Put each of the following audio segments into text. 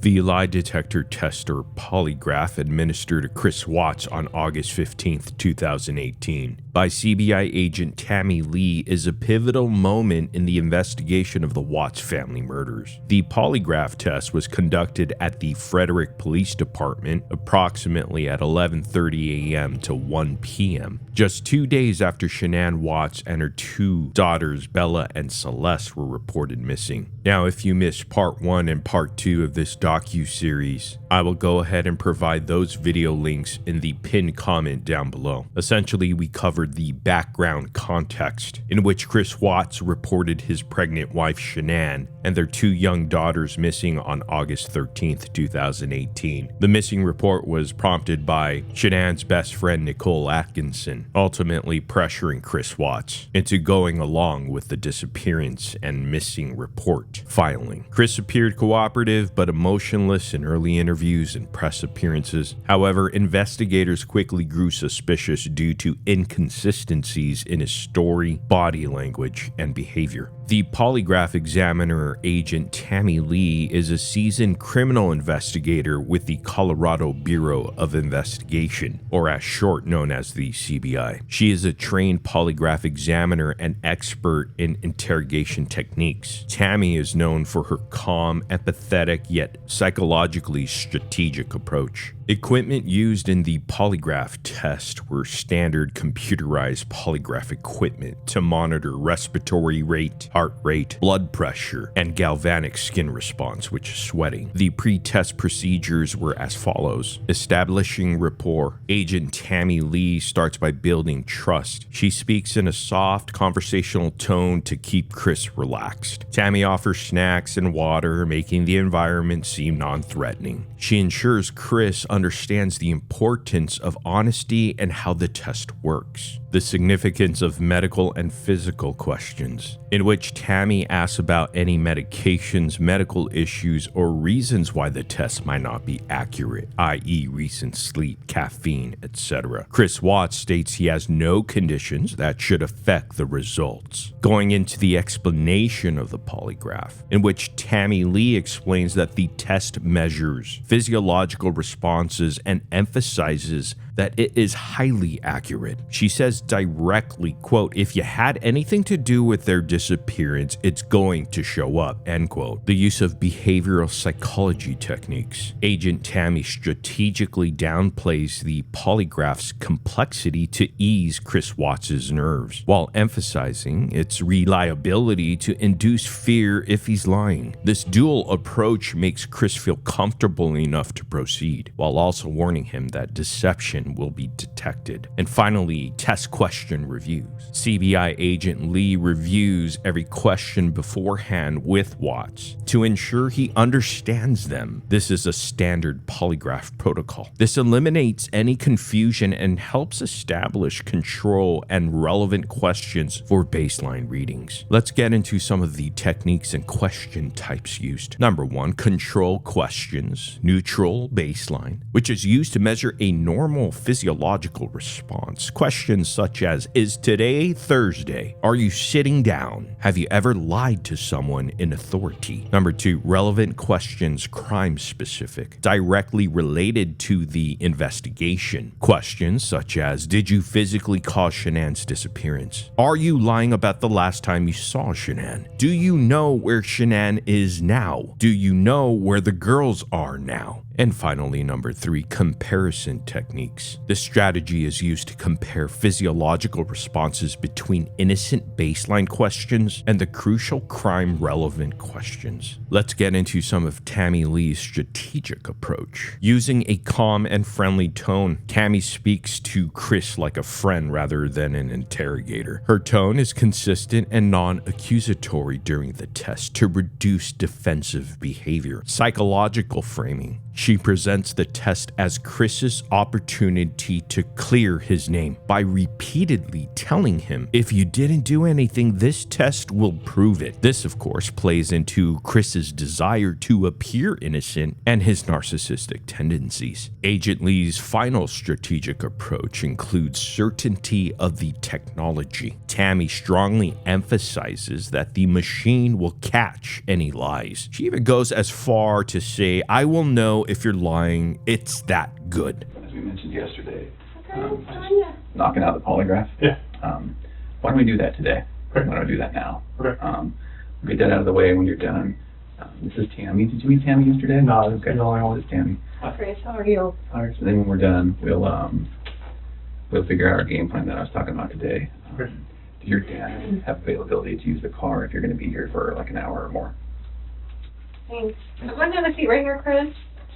The lie detector test or polygraph administered to Chris Watts on August 15, 2018 by CBI agent Tammy Lee is a pivotal moment in the investigation of the Watts family murders. The polygraph test was conducted at the Frederick Police Department approximately at 11:30 a.m. to 1 p.m., just 2 days after Shanann Watts and her two daughters Bella and Celeste were reported missing. Now, if you missed part 1 and part 2 of this docu-series, I will go ahead and provide those video links in the pinned comment down below. Essentially, we covered the background context in which Chris Watts reported his pregnant wife Shanann and their two young daughters missing on August 13, 2018. The missing report was prompted by Shanann's best friend Nicole Atkinson, ultimately pressuring Chris Watts into going along with the disappearance and missing report filing. Chris appeared cooperative but emotionless in early interviews and press appearances. However, investigators quickly grew suspicious due to inconsistencies in his story, body language, and behavior. The polygraph examiner agent Tammy Lee is a seasoned criminal investigator with the Colorado Bureau of Investigation, or as short known as the CBI. She is a trained polygraph examiner and expert in interrogation techniques. Tammy is known for her calm, empathetic, yet psychologically strategic approach. Equipment used in the polygraph test were standard computerized polygraph equipment to monitor respiratory rate, heart rate, blood pressure, and galvanic skin response, which is sweating. The pre-test procedures were as follows. Establishing rapport. Agent Tammy Lee starts by building trust. She speaks in a soft, conversational tone to keep Chris relaxed. Tammy offers snacks and water, making the environment seem non-threatening. She ensures Chris understands the importance of honesty and how the test works. The significance of medical and physical questions, in which Tammy asks about any medications, medical issues, or reasons why the test might not be accurate, i.e. recent sleep, caffeine, etc. Chris Watts states he has no conditions that should affect the results. Going into the explanation of the polygraph, in which Tammy Lee explains that the test measures physiological responses and emphasizes that it is highly accurate. She says directly, quote, "If you had anything to do with their disappearance, it's going to show up," end quote. The use of behavioral psychology techniques. Agent Tammy strategically downplays the polygraph's complexity to ease Chris Watts' nerves, while emphasizing its reliability to induce fear if he's lying. This dual approach makes Chris feel comfortable enough to proceed, while also warning him that deception will be detected. And finally, test question reviews. CBI agent Lee reviews every question beforehand with Watts to ensure he understands them. This is a standard polygraph protocol. This eliminates any confusion and helps establish control and relevant questions for baseline readings. Let's get into some of the techniques and question types used. Number 1, control questions, neutral, baseline, which is used to measure a normal physiological response. Questions such as, is today Thursday? Are you sitting down? Have you ever lied to someone in authority? Number 2, relevant questions, crime specific, directly related to the investigation. Questions such as, did you physically cause Shanann's disappearance? Are you lying about the last time you saw Shanann? Do you know where Shanann is now? Do you know where the girls are now? And finally, number 3, comparison techniques. This strategy is used to compare physiological responses between innocent baseline questions and the crucial crime-relevant questions. Let's get into some of Tammy Lee's strategic approach. Using a calm and friendly tone, Tammy speaks to Chris like a friend rather than an interrogator. Her tone is consistent and non-accusatory during the test to reduce defensive behavior. Psychological framing. She presents the test as Chris's opportunity opportunity to clear his name by repeatedly telling him, if you didn't do anything, this test will prove it. This, of course, plays into Chris's desire to appear innocent and his narcissistic tendencies. Agent Lee's final strategic approach includes certainty of the technology. Tammy strongly emphasizes that the machine will catch any lies. She even goes as far to say, I will know if you're lying, it's that good. As we mentioned yesterday, just knocking out the polygraph. Yeah. Why don't we do that today? Okay. Why don't we do that now? Okay. We'll get that out of the way when you're done. This is Tammy. Did you meet Tammy yesterday? No, this is okay. no, This is Tammy. Chris, how are you? All right. So then when we're done, we'll figure out our game plan that I was talking about today. Okay. Does your dad have availability to use the car if you're going to be here for like an hour or more? Thanks. I'm going to have a seat right here, Chris.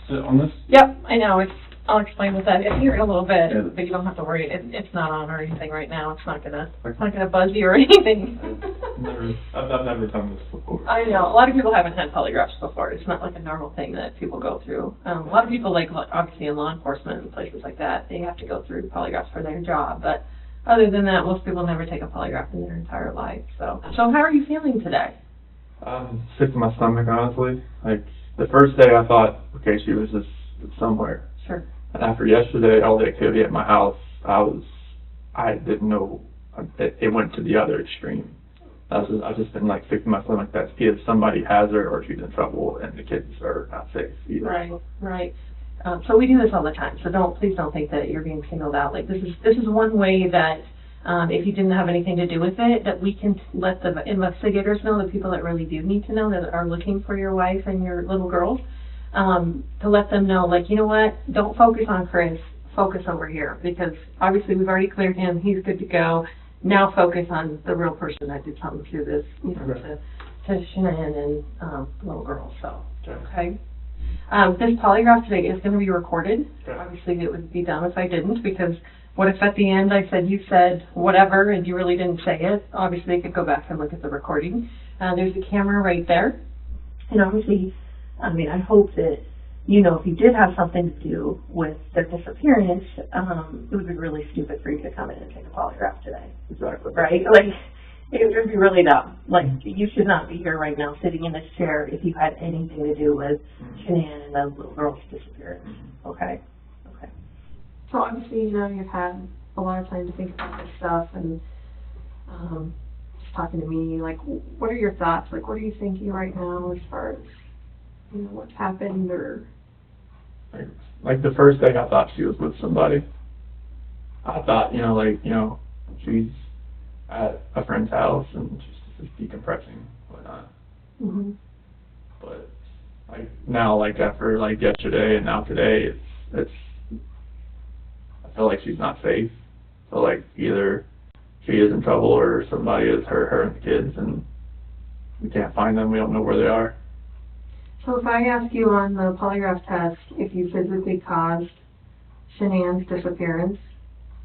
Sit on this? Yep, I know. I'll explain with that here in a little bit, but you don't have to worry. It's not on or anything right now. It's not gonna buzz you or anything. I've never done this before. I know. A lot of people haven't had polygraphs before. It's not like a normal thing that people go through. A lot of people, like obviously in law enforcement and places like that, they have to go through polygraphs for their job. But other than that, most people never take a polygraph in their entire life. So how are you feeling today? I'm sick to my stomach, honestly. Like, the first day I thought, okay, she was just somewhere. Sure. And after yesterday, all the activity at my house, I didn't know, it went to the other extreme. I've just been like sick to my stomach that either somebody has her or she's in trouble and the kids are not safe either. Right. So we do this all the time. So please don't think that you're being singled out. Like this is one way that if you didn't have anything to do with it, that we can let the investigators know, the people that really do need to know, that are looking for your wife and your little girls, to let them know, like, you know what, don't focus on Chris, focus over here, because obviously we've already cleared him, he's good to go. Now focus on the real person that did something to this, you know, to Shanann and little girl. So, okay. This polygraph today is going to be recorded. Okay. Obviously, it would be dumb if I didn't, because what if at the end I said you said whatever and you really didn't say it? Obviously, they could go back and look at the recording. There's a camera right there. And obviously, I mean, I hope that, you know, if you did have something to do with their disappearance, it would be really stupid for you to come in and take a polygraph today. Exactly. Right? Like, it would be really dumb. Like, you should not be here right now sitting in this chair if you had anything to do with Shanann and the little girl's disappearance. Okay? Okay. So obviously, you know, you've had a lot of time to think about this stuff and just talking to me. Like, what are your thoughts? Like, what are you thinking right now as far as, you know, what's happened or... Like the first day I thought she was with somebody. I thought, you know, like, you know, she's at a friend's house and she's just decompressing, whatnot. Mm-hmm. But like now, like after like yesterday and now today, it's I feel like she's not safe. So like either she is in trouble or somebody is her and the kids, and we can't find them. We don't know where they are. So if I ask you on the polygraph test if you physically caused Shanann's disappearance,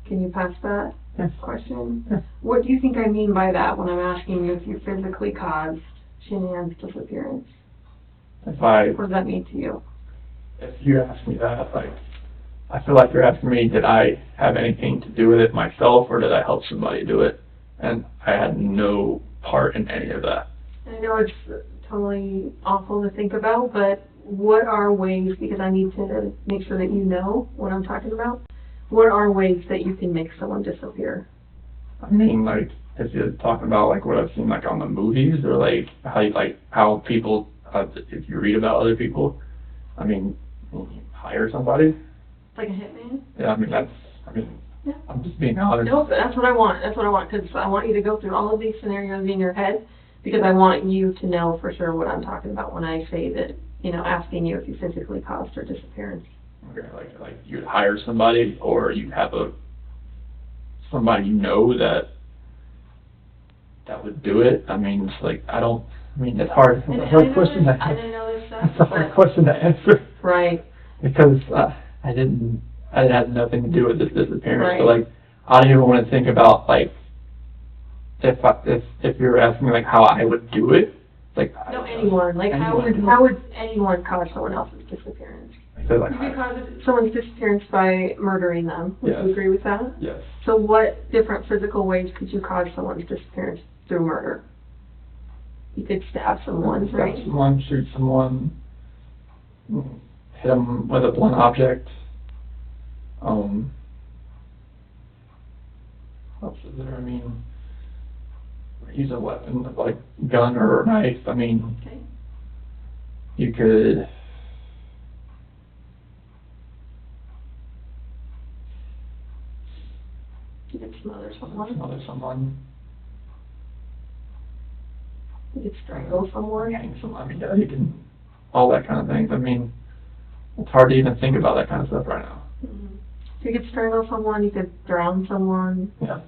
can you pass that question? Yes. What do you think I mean by that when I'm asking you if you physically caused Shanann's disappearance? What does that mean to you? If you ask me that, like, I feel like you're asking me, did I have anything to do with it myself or did I help somebody do it? And I had no part in any of that. I know it's totally awful to think about, but what are ways, because I need to make sure that you know what I'm talking about, what are ways that you can make someone disappear? I mean, like, if you're talking about like what I've seen like on the movies or like how people, if you read about other people, I mean, you hire somebody. Like a hitman? Yeah, I mean, yeah. I'm just being honest. No, that's what I want. That's what I want, because I want you to go through all of these scenarios in your head, because I want you to know for sure what I'm talking about when I say that, you know, asking you if you physically caused her disappearance. Okay, like you'd hire somebody or you'd have somebody you know that would do it. I mean, it's like, it's hard. It's a hard question to answer. I didn't know this stuff. It's a hard question to answer. Right. Because I didn't have nothing to do with this disappearance. Right. So like, I don't even want to think about like, if you're asking me like how I would do it, like no, anyone. Like anyone. how would anyone cause someone else's disappearance? So like, You could cause someone's disappearance by murdering them. Would Yes. you agree with that? yes. So what different physical ways could you cause someone's disappearance through murder? You could stab someone, Stab right? someone, shoot someone, hit them with a blunt object. What else is there? I mean, use a weapon like gun or knife. I mean, Okay. you could. You could smother someone. Smother someone, You could strangle someone. hang someone. I mean, yeah, you can, all that kind of things. I mean, it's hard to even think about that kind of stuff right now. Mhm. So you could strangle someone, you could drown someone, Yeah.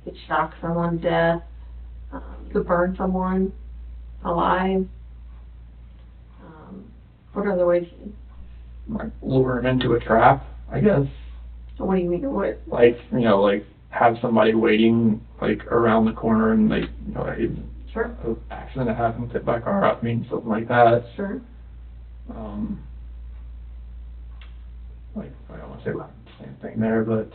you could shock someone to death, you could burn someone alive. What other ways? Like lure them into a trap, I guess. What do you mean? What? Like, you know, like have somebody waiting like around the corner and they, you know, Sure. an accident that happens, hit by a car, I mean, something like that. Sure. Like, I don't want to say the same thing there, but,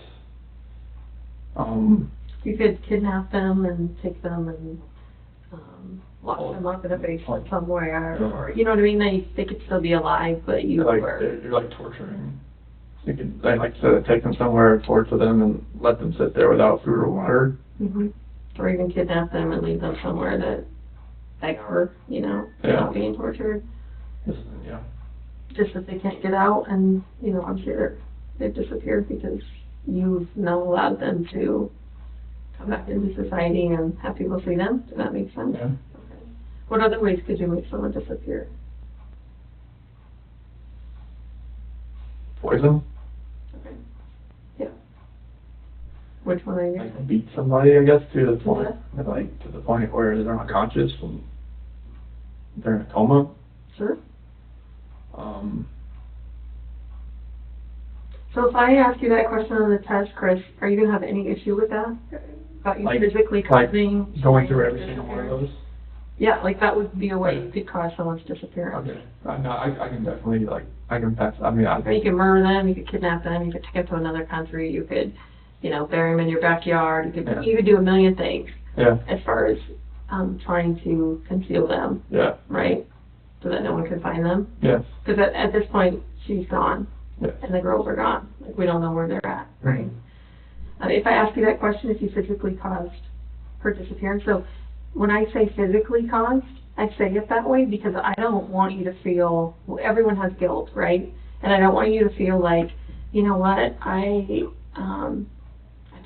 You could kidnap them and take them and lock them up in a basement somewhere, or you know what I mean. They could still be alive, but you like, were. you're like torturing. You could, I like to take them somewhere, torture them, and let them sit there without food or water. Mhm. Or even kidnap them and leave them somewhere that they are, you know, not being tortured, Yeah. just that they can't get out, and you know, I'm sure they've disappeared because you've not allowed them to come back into society and have people see them. Does that make sense? Yeah. Okay. What other ways could you make someone disappear? Poison. Okay. Yeah. Which one are you? Like beat somebody, I guess, to the point, like to the point where they're unconscious and they're in a coma. Sure. Um, So if I ask you that question on the test, Chris, are you gonna have any issue with that? About you Like- physically causing? going through every someone's single one of disappearance? those. Yeah, like that would be a way you could cause someone's disappearance. Okay. No, I can definitely like I can pass. I mean, I Or you think. could murder them, you could kidnap them, you could take them to another country, you could, you know, bury them in your backyard, Yeah. you could do a million things Yeah. as far as, trying to conceal them, Yeah. right? So that no one could find them. Yes. Because at this point, she's gone, Yes. and the girls are gone. Like, we don't know where they're at, right? If I ask you that question, if you physically caused her disappearance, so when I say physically caused, I say it that way because I don't want you to feel, well, everyone has guilt, right? And I don't want you to feel like, you know what, I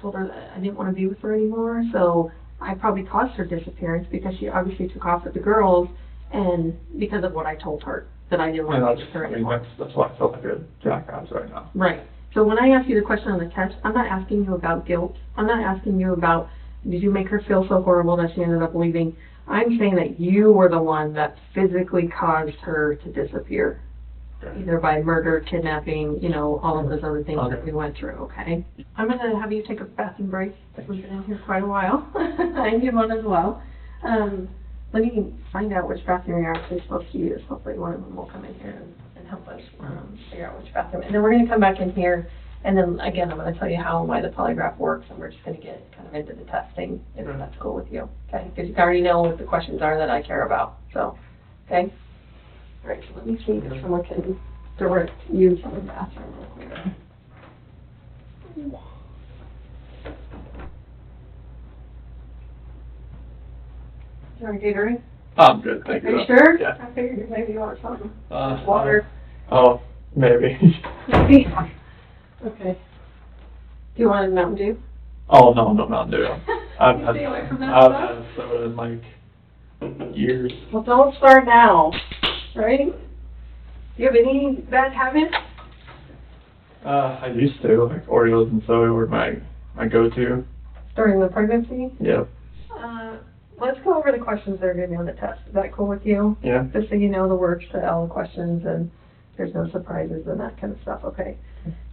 told her that I didn't want to be with her anymore, so I probably caused her disappearance because she obviously took off with the girls, and because of what I told her, that I didn't want And to be with her I mean, anymore. that's why I feel like a jackass right now. Right. So when I ask you the question on the test, I'm not asking you about guilt. I'm not asking you about, did you make her feel so horrible that she ended up leaving? I'm saying that you were the one that physically caused her to disappear. Either by murder, kidnapping, you know, all of those other things that we went through, okay? I'm gonna have you take a bathroom break. We've been in here quite a while. I need one as well. Let me find out which bathroom you're actually supposed to use. Hopefully one of them will come in here and help us figure out which bathroom. And then we're gonna come back in here, and then again, I'm gonna tell you how and why the polygraph works, and we're just gonna get kind of into the testing, if that's cool with you, okay? Because you already know what the questions are that I care about, so, okay? All right, so let me see if someone can direct you to the bathroom real quick. You want a Gatorade? I'm good, thank Are you. you sure? Yeah. I figured you maybe want something. Uh, Water. Oh, maybe. Maybe. Okay. Do you want a Mountain Dew? Oh, no, Mountain Dew. I've had, Stay away from that I've stuff? had soda in like years. Well, don't start now, right? Do you have any bad habits? I used to, like Oreos and soda were my go-to. During the pregnancy? Yep. Let's go over the questions that are going to be on the test. Is that cool with you? Yeah. Just so you know the words to all the questions and there's no surprises and that kind of stuff, okay?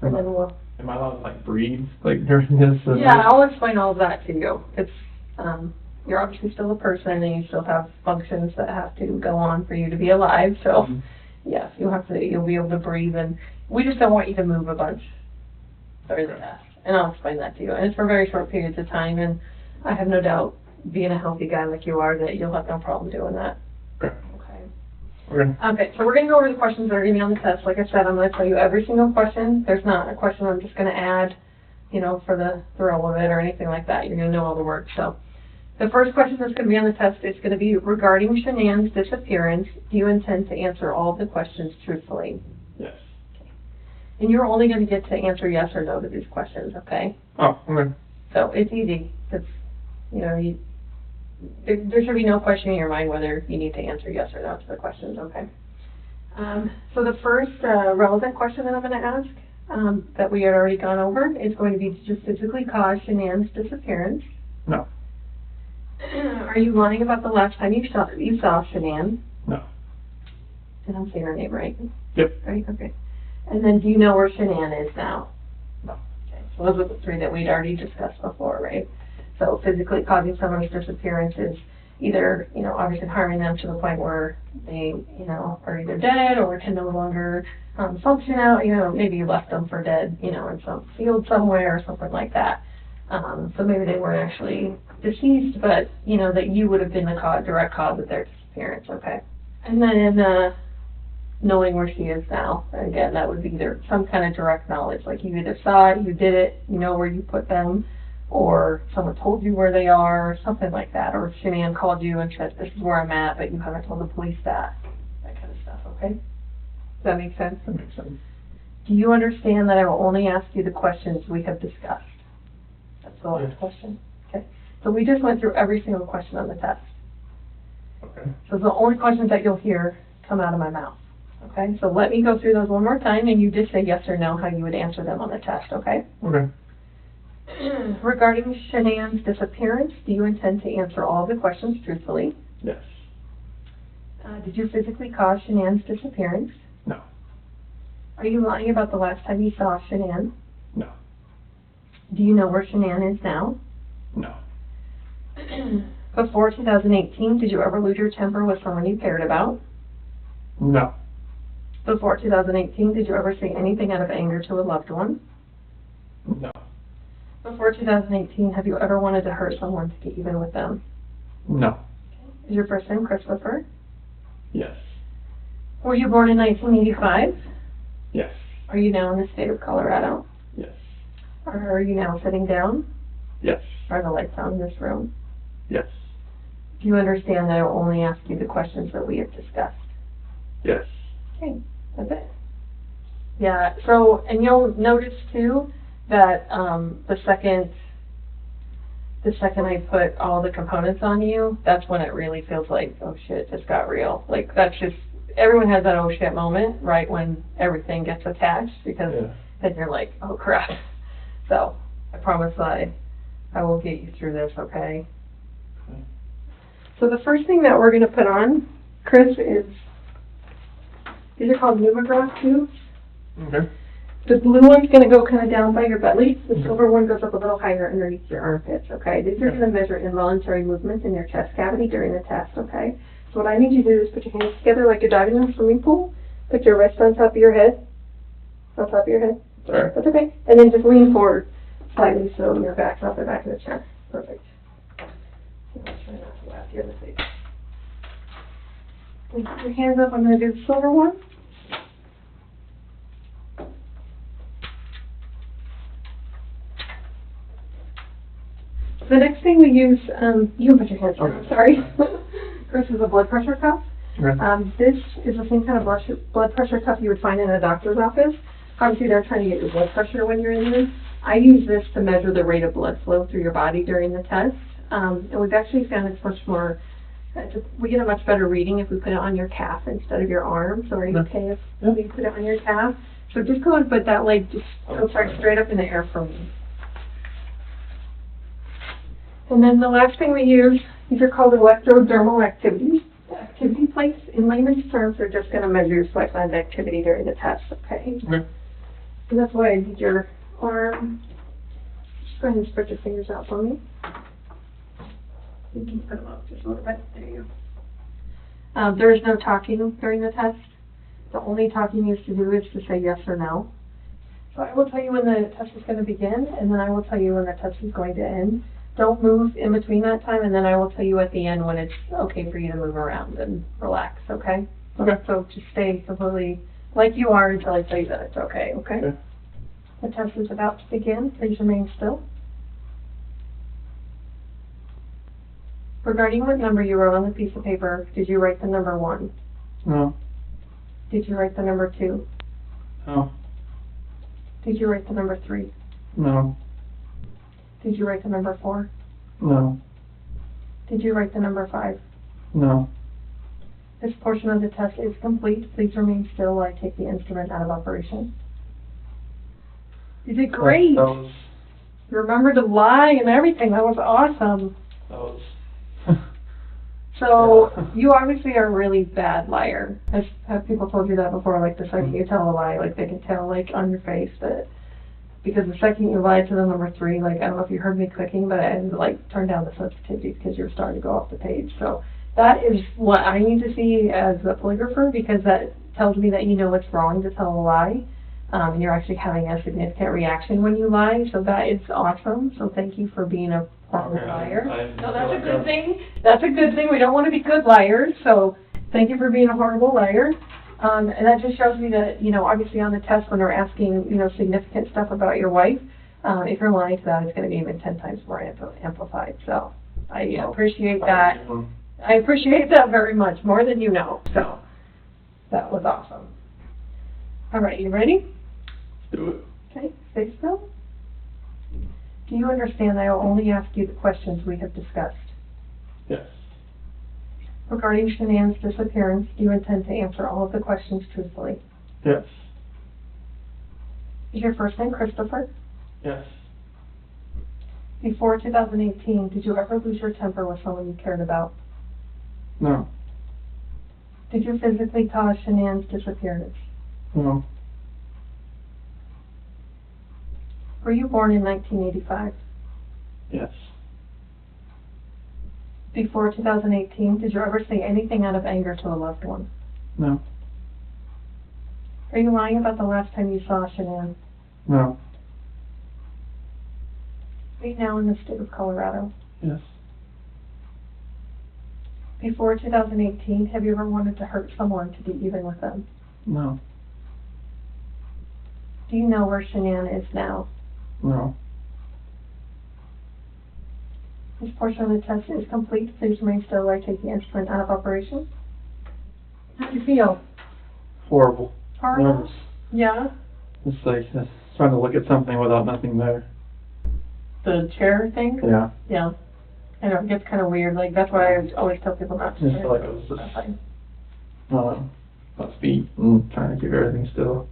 And then we'll... Am I allowed to like breathe like during this? And Yeah, I'll explain all of that to you. It's, you're obviously still a person and you still have functions that have to go on for you to be alive, so Yes, you'll be able to breathe, and we just don't want you to move a bunch during the test. And I'll explain that to you. And it's for very short periods of time, and I have no doubt, being a healthy guy like you are, that you'll have no problem doing that. Okay. Okay. Okay, so we're going to go over the questions that are going to be on the test. Like I said, I'm going to tell you every single question. There's not a question I'm just going to add, you know, for the thrill of it or anything like that. You're going to know all the words. So the first question that's going to be on the test is going to be regarding Shanann's disappearance. Do you intend to answer all of the questions truthfully? Yes. And you're only going to get to answer yes or no to these questions, okay? Oh, okay. So it's easy. It's, you know, there should be no question in your mind whether you need to answer yes or no to the questions, okay? So the first relevant question that I'm going to ask that we had already gone over is going to be, did you physically cause Shanann's disappearance? No. Are you lying about the last time you saw Shanann? No. Did I say her name right? Yep. Right, okay. And then do you know where Shanann is now? No. Okay, so those are the three that we'd already discussed before, right? So physically causing someone's disappearance is either, you know, obviously harming them to the point where they, you know, are either dead or can no longer function out, you know, maybe you left them for dead, you know, in some field somewhere or something like that. So maybe they weren't actually deceased, but, you know, that you would have been the direct cause of their disappearance, okay? And then knowing where she is now, again, that would be either some kind of direct knowledge, like you either saw it, you did it, you know where you put them, or someone told you where they are, something like that, or Shanann called you and said, this is where I'm at, but you haven't told the police that kind of stuff, okay? Does that make sense? That makes sense. Do you understand that I will only ask you the questions we have discussed? That's the last question. Okay. So we just went through every single question on the test. Okay. So the only questions that you'll hear come out of my mouth. Okay? So let me go through those one more time, and you just say yes or no how you would answer them on the test, okay? Okay. Regarding Shanann's disappearance, do you intend to answer all the questions truthfully? Yes. Did you physically cause Shanann's disappearance? No. Are you lying about the last time you saw Shanann? No. Do you know where Shanann is now? No. Before 2018, did you ever lose your temper with someone you cared about? No. Before 2018, did you ever say anything out of anger to a loved one? No. Before 2018, have you ever wanted to hurt someone to get even with them? No. Is your first name Christopher? Yes. Were you born in 1985? Yes. Are you now in the state of Colorado? Yes. Or are you now sitting down? Yes. Are the lights on in this room? Yes. Do you understand that I will only ask you the questions that we have discussed? Yes. Okay, that's it. Yeah, so, and you'll notice too that the second I put all the components on you, that's when it really feels like, oh shit, this got real. Like, that's just, everyone has that oh shit moment, right, when everything gets attached, because then you're like, oh crap. So, I promise I will get you through this, okay? So the first thing that we're going to put on, Chris, is, these are called pneumograph tubes. Okay. The blue one's going to go kind of down by your belly. The silver one goes up a little higher underneath your armpits, okay? These are going to measure involuntary movements in your chest cavity during the test, okay? So what I need you to do is put your hands together like you're diving in a swimming pool. Put your wrist on top of your head. On top of your head. Alright. That's okay. And then just lean forward slightly so your back's off the back of the chair. Perfect. Try not to laugh here in the face. And put your hands up. I'm going to do the silver one. The next thing we use, you can put your hands down, I'm sorry. Chris is a blood pressure cuff. Okay. This is the same kind of blood pressure cuff you would find in a doctor's office. Obviously, they're trying to get your blood pressure when you're in there. I use this to measure the rate of blood flow through your body during the test. And we've actually found it's much more, we get a much better reading if we put it on your calf instead of your arm. So are you okay if we put it on your calf? So just go and put that leg, just go straight up in the air for me. And then the last thing we use, these are called electrodermal activity plates. In layman's terms, they're just going to measure your sweat gland activity during the test, okay? Okay. And that's why I need your arm. Just go ahead and spread your fingers out for me. You can put them up just a little bit. There you go. There is no talking during the test. The only talking you have to do is to say yes or no. So I will tell you when the test is going to begin, and then I will tell you when the test is going to end. Don't move in between that time, and then I will tell you at the end when it's okay for you to move around and relax, okay? Okay. So just stay completely like you are until I tell you that it's okay, okay? Okay. The test is about to begin. Please remain still. Regarding what number you wrote on the piece of paper, did you write the number 1? No. Did you write the number 2? No. Did you write the number 3? No. Did you write the number 4? No. Did you write the number 5? No. This portion of the test is complete. Please remain still while I take the instrument out of operation. You did great. That was, You remembered to lie and everything. That was awesome. that was, So, Yeah. you obviously are a really bad liar. Have people told you that before? Like, the second you tell a lie, like, they can tell, like, on your face that, because the second you lied to the number 3, like, I don't know if you heard me clicking, but I had to, like, turn down the sensitivity because you were starting to go off the page. So, that is what I need to see as a polygrapher, because that tells me that you know it's wrong to tell a lie. And you're actually having a significant reaction when you lie, so that is awesome. So thank you for being a horrible Okay, liar. I No, feel that's a like good I'm- thing. That's a good thing. We don't want to be good liars, so thank you for being a horrible liar. And that just shows me that, you know, obviously on the test when they're asking, you know, significant stuff about your wife, if you're lying to that, it's going to be even 10 times more amplified. So I appreciate that. I appreciate that very much, more than you know. So that was awesome. All right, you ready? Do it. Okay, stay still. Do you understand that I will only ask you the questions we have discussed? Yes. Regarding Shanann's disappearance, do you intend to answer all of the questions truthfully? Yes. Is your first name Christopher? Yes. Before 2018, did you ever lose your temper with someone you cared about? No. Did you physically cause Shanann's disappearance? No. Were you born in 1985? Yes. Before 2018, did you ever say anything out of anger to a loved one? No. Are you lying about the last time you saw Shanann? No. Are you now in the state of Colorado? Yes. Before 2018, have you ever wanted to hurt someone to be even with them? No. Do you know where Shanann is now? No. This portion of the test is complete. Please remain still while I take the instrument out of operation. How do you feel? Horrible. Horrible? Nervous. Yeah? It's like trying to look at something without nothing there. The chair thing? Yeah. Yeah. I know, it gets kind of weird. Like, that's why I always tell people not to. I just feel like I was just my feet and trying to keep everything still.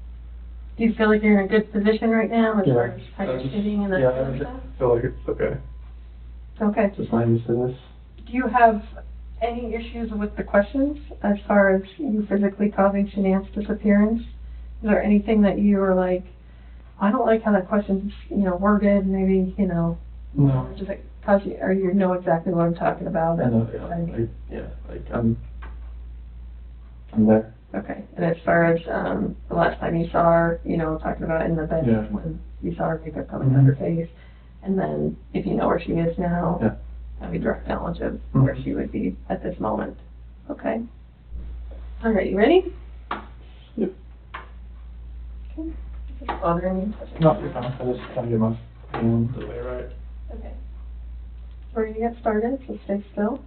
Do you feel like you're in a good position right now as Yeah. far as how you're sitting and that Yeah, kind of I stuff? feel like it's okay. Okay. Just not used to this. Do you have any issues with the questions as far as you physically causing Shanann's disappearance? Is there anything that you were like, I don't like how that question's, you know, worded, maybe, you know, No. does it cause you, or you know exactly what I'm talking about? I know, I'm there. Okay, and as far as, the last time you saw her, you know, talking about in the bed Yeah. when you saw her makeup coming on her face, and then if you know where she is now, Yeah. have a direct knowledge of Mhm. where she would be at this moment. Okay. All right, you ready? Yep. Okay. Is this bothering you? No, you're fine. I just trying to get my hand the way right. Okay. We're going to get started, so stay still.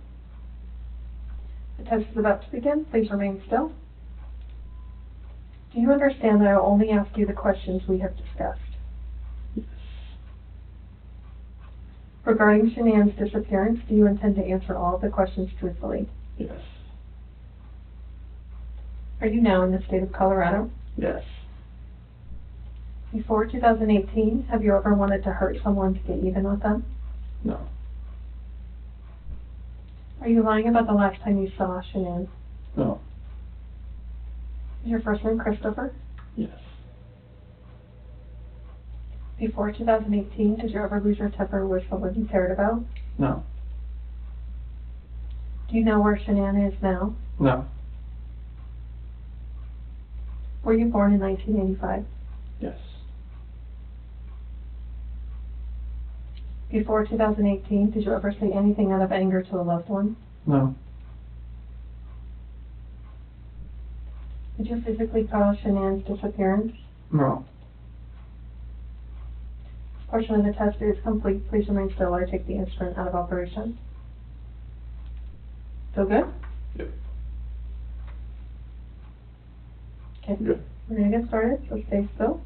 The test is about to begin. Please remain still. Do you understand that I will only ask you the questions we have discussed? Yes. Regarding Shanann's disappearance, do you intend to answer all of the questions truthfully? Yes. Are you now in the state of Colorado? Yes. Before 2018, have you ever wanted to hurt someone to get even with them? No. Are you lying about the last time you saw Shanann? No. Is your first name Christopher? Yes. Before 2018, did you ever lose your temper with someone you cared about? No. Do you know where Shanann is now? No. Were you born in 1985? Yes. Before 2018, did you ever say anything out of anger to a loved one? No. Did you physically cause Shanann's disappearance? No. This portion of the test is complete. Please remain still or take the instrument out of operation. Feel good? Yep. Okay. Good. We're going to get started, so stay still.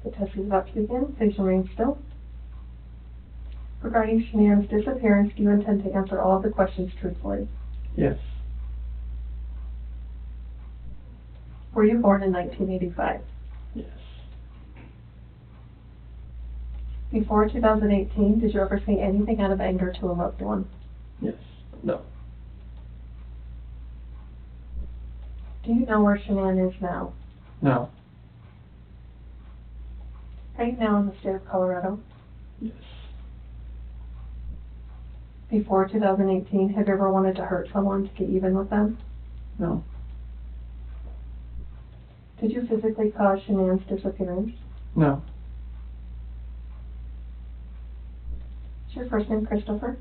The test is about to begin. Please remain still. Regarding Shanann's disappearance, do you intend to answer all of the questions truthfully? Yes. Were you born in 1985? Yes. Before 2018, did you ever say anything out of anger to a loved one? Yes. No. Do you know where Shanann is now? No. Are you now in the state of Colorado? Yes. Before 2018, have you ever wanted to hurt someone to get even with them? No. Did you physically cause Shanann's disappearance? No. Is your first name Christopher?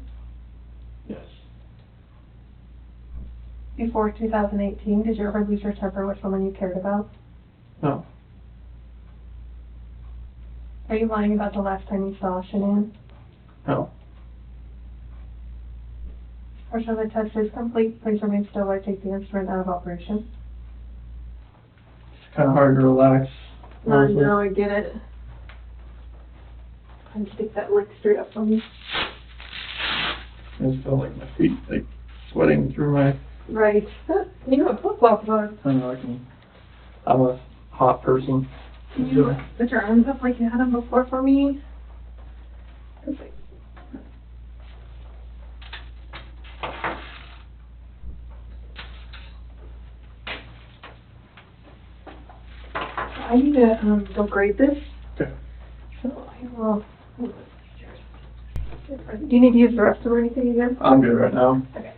Yes. Before 2018, did you ever lose your temper with someone you cared about? No. Are you lying about the last time you saw Shanann? No. Portion of the test is complete. Please remain still while I take the instrument out of operation. It's kind of hard to relax. honestly. No, I get it. And stick that leg straight up for me. I just feel like my feet like sweating through my. Right. You have flip-flops on. I don't know. I'm a hot person. Can you put your arms up like you had them before for me? Perfect. I need to go grade this. Okay. So I will. Do you need to use the restroom or anything again? I'm good right now. Okay.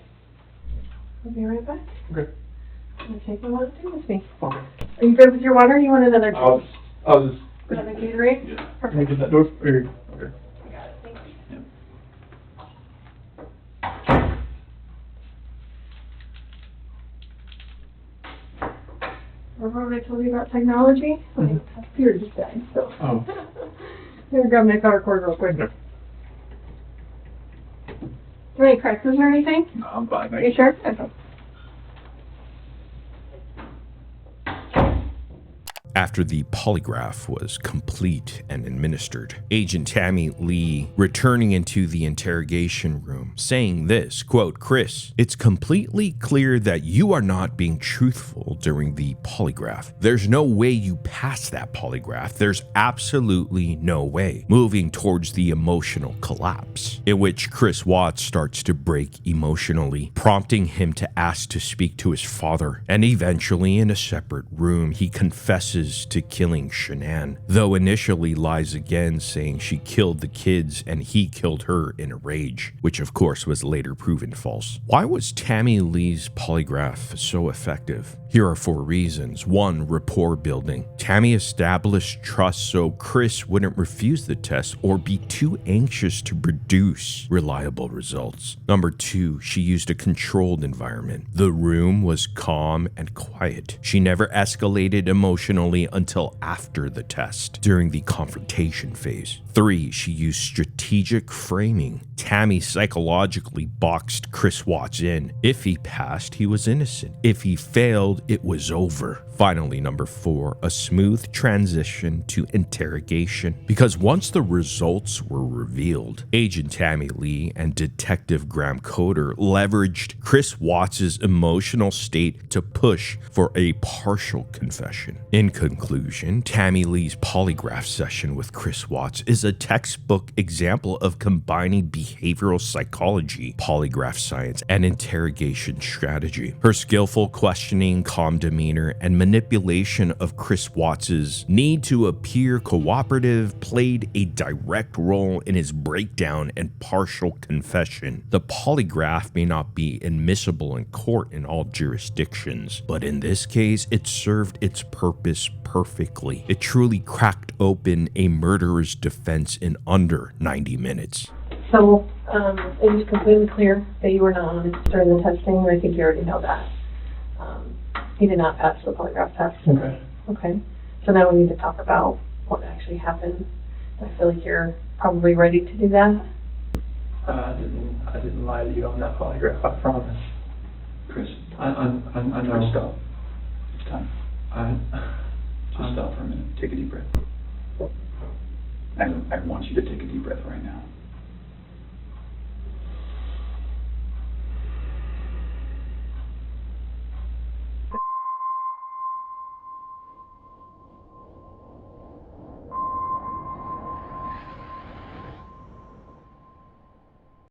I'll be right back. Okay. I'm gonna take my water too with me. Okay. Are you good with your water? Or you want another drink? I'll just. Another Gatorade? Yeah. Can I Perfect. get that door? Okay. I got it. Thank you. Remember what I told you about technology? Mhm. My computer just died, so. Oh. I'm gonna grab my power cord real quick. Okay. Do you have any corrections or anything? No, I'm fine. Are Thank you you. sure? Okay. After the polygraph was complete and administered, Agent Tammy Lee returning into the interrogation room, saying this, quote, "Chris, it's completely clear that you are not being truthful during the polygraph. There's no way you passed that polygraph. There's absolutely no way." Moving towards the emotional collapse, in which Chris Watts starts to break emotionally, prompting him to ask to speak to his father, and eventually in a separate room, he confesses to killing Shanann, though initially lies again, saying she killed the kids and he killed her in a rage, which of course was later proven false. Why was Tammy Lee's polygraph so effective? Here are 4 reasons. 1. Rapport building. Tammy established trust so Chris wouldn't refuse the test or be too anxious to produce reliable results. Number 2, she used a controlled environment. The room was calm and quiet. She never escalated emotionally until after the test, during the confrontation phase. 3, she used strategic framing. Tammy psychologically boxed Chris Watts in. If he passed, he was innocent. If he failed, it was over. Finally, number 4, a smooth transition to interrogation. Because once the results were revealed, Agent Tammy Lee and Detective Graham Coder leveraged Chris Watts' emotional state to push for a partial confession. In conclusion, Tammy Lee's polygraph session with Chris Watts is a textbook example of combining behavioral psychology, polygraph science, and interrogation strategy. Her skillful questioning, calm demeanor and manipulation of Chris Watts's need to appear cooperative played a direct role in his breakdown and partial confession. The polygraph may not be admissible in court in all jurisdictions, but in this case, it served its purpose perfectly. It truly cracked open a murderer's defense in under 90 minutes. So, it was completely clear that you were not honest during the testing. I think you already know that. He did not pass the polygraph test. Okay. Okay. So now we need to talk about what actually happened. I feel like you're probably ready to do that. I didn't lie to you on that polygraph, I promise. Chris, I know. Chris, stop. It's time. Just stop for a minute. Take a deep breath. I want you to take a deep breath right now.